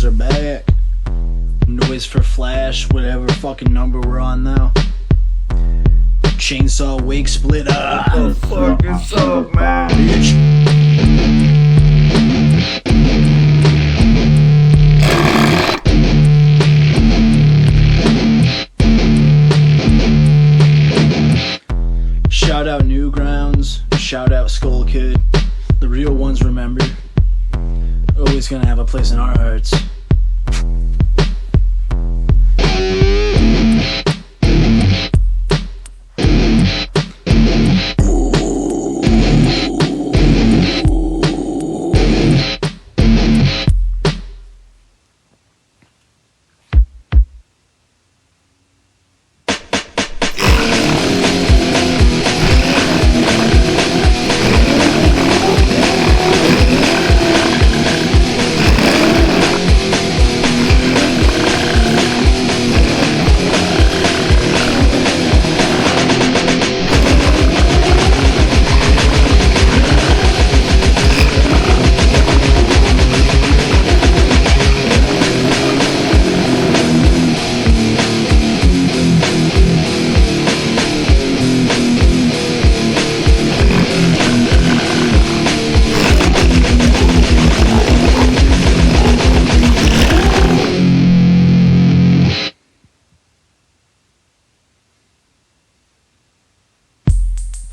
boys are back. Noise for Flash, whatever fucking number we're on now. Chainsaw Wig Splitta. What the fuck is up, man? Bitch. Shout out Newgrounds, shout out Skull Kid. The real ones remember. Always gonna have a place in our hearts.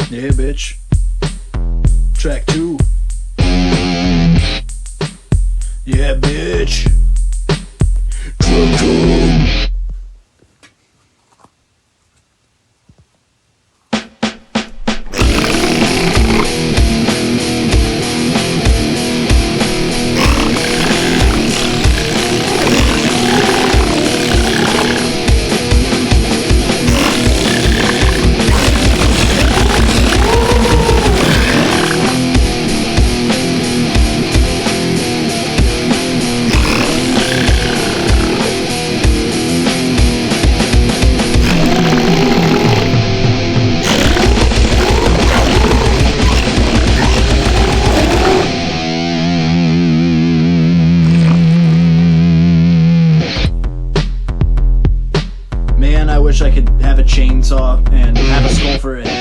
Yeah, bitch. Track 2. Yeah, bitch. Track 2. Man, I wish I could have a chainsaw and have a skull for a head.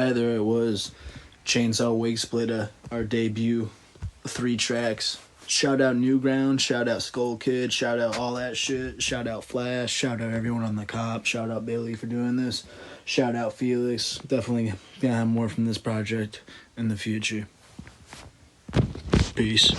There it was, Chainsaw Wig Splitta, our debut, 3 tracks. Shout out Newground, shout out Skull Kid, shout out all that shit, shout out Flash, shout out everyone on the cop, shout out Bailey for doing this, shout out Felix. Definitely gonna have more from this project in the future. Peace.